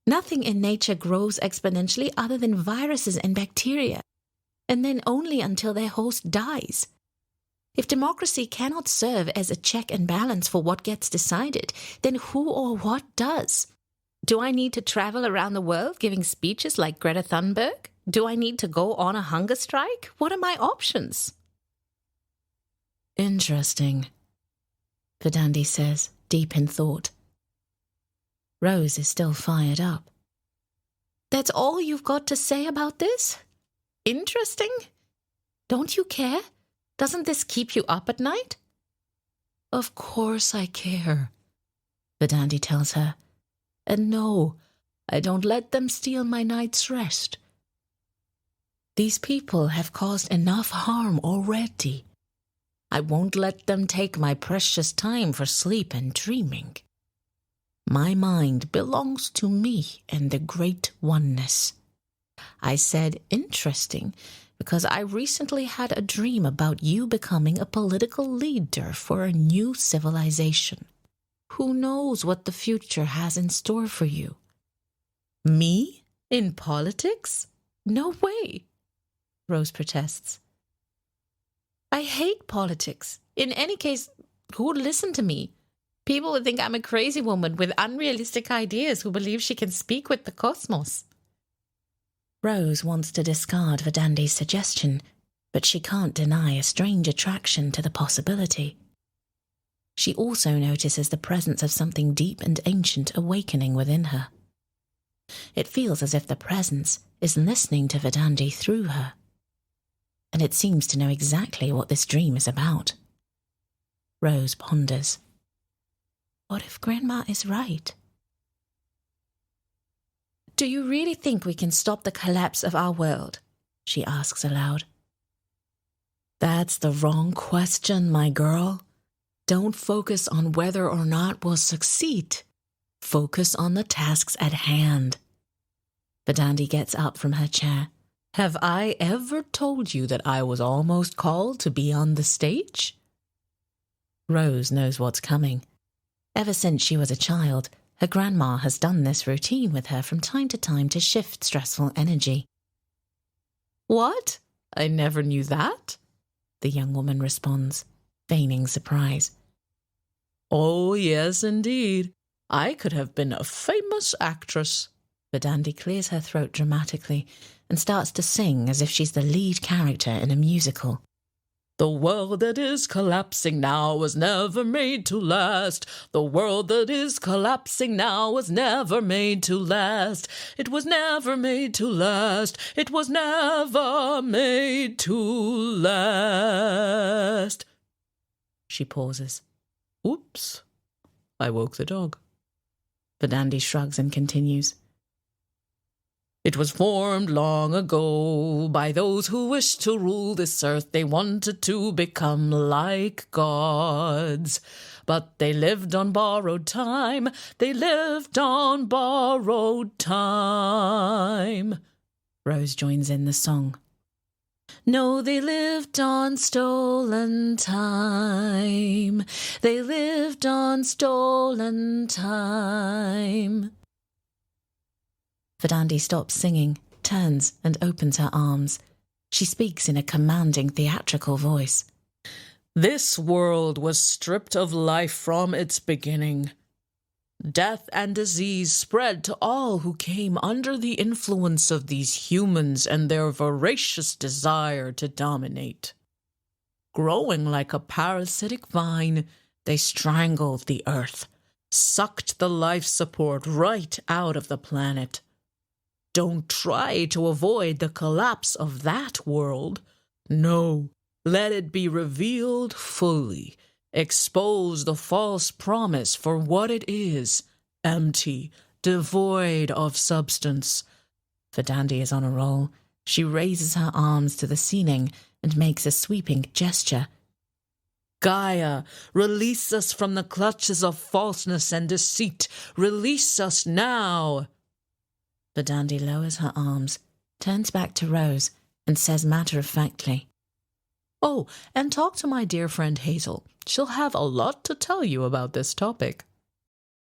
Nothing in nature grows exponentially other than viruses and bacteria, and then only until their host dies. If democracy cannot serve as a check and balance for what gets decided, then who or what does? Do I need to travel around the world giving speeches like Greta Thunberg? Do I need to go on a hunger strike? What are my options? Interesting, Verdandi says, deep in thought. Rose is still fired up. That's all you've got to say about this? Interesting? Don't you care? Doesn't this keep you up at night? Of course I care, Verdandi tells her. And no, I don't let them steal my night's rest. These people have caused enough harm already. I won't let them take my precious time for sleep and dreaming. My mind belongs to me and the Great Oneness. I said interesting because I recently had a dream about you becoming a political leader for a new civilization. Who knows what the future has in store for you? Me? In politics? No way, Rose protests. I hate politics. In any case, who would listen to me? People would think I'm a crazy woman with unrealistic ideas who believes she can speak with the cosmos. Rose wants to discard Verdandi's suggestion, but she can't deny a strange attraction to the possibility. She also notices the presence of something deep and ancient awakening within her. It feels as if the presence is listening to Verdandi through her, and it seems to know exactly what this dream is about. Rose ponders. What if Grandma is right? Do you really think we can stop the collapse of our world? She asks aloud. That's the wrong question, my girl. Don't focus on whether or not we'll succeed. Focus on the tasks at hand. Verdandi gets up from her chair. Have I ever told you that I was almost called to be on the stage? Rose knows what's coming. Ever since she was a child, her grandma has done this routine with her from time to time to shift stressful energy. What? I never knew that, the young woman responds, feigning surprise. Oh, yes, indeed. I could have been a famous actress. Verdandi clears her throat dramatically and starts to sing as if she's the lead character in a musical. The world that is collapsing now was never made to last. The world that is collapsing now was never made to last. It was never made to last. It was never made to last. She pauses. Oops, I woke the dog. Verdandi shrugs and continues. It was formed long ago by those who wished to rule this earth. They wanted to become like gods. But they lived on borrowed time. They lived on borrowed time. Rose joins in the song. No, they lived on stolen time. They lived on stolen time. Verdandi stops singing, turns and opens her arms. She speaks in a commanding theatrical voice. This world was stripped of life from its beginning. Death and disease spread to all who came under the influence of these humans and their voracious desire to dominate. Growing like a parasitic vine, they strangled the earth, sucked the life support right out of the planet. Don't try to avoid the collapse of that world. No, let it be revealed fully. Expose the false promise for what it is, empty, devoid of substance. Verdandi is on a roll. She raises her arms to the ceiling and makes a sweeping gesture. Gaia, release us from the clutches of falseness and deceit. Release us now. Verdandi lowers her arms, turns back to Rose, and says matter-of-factly, Oh, and talk to my dear friend Hazel. She'll have a lot to tell you about this topic.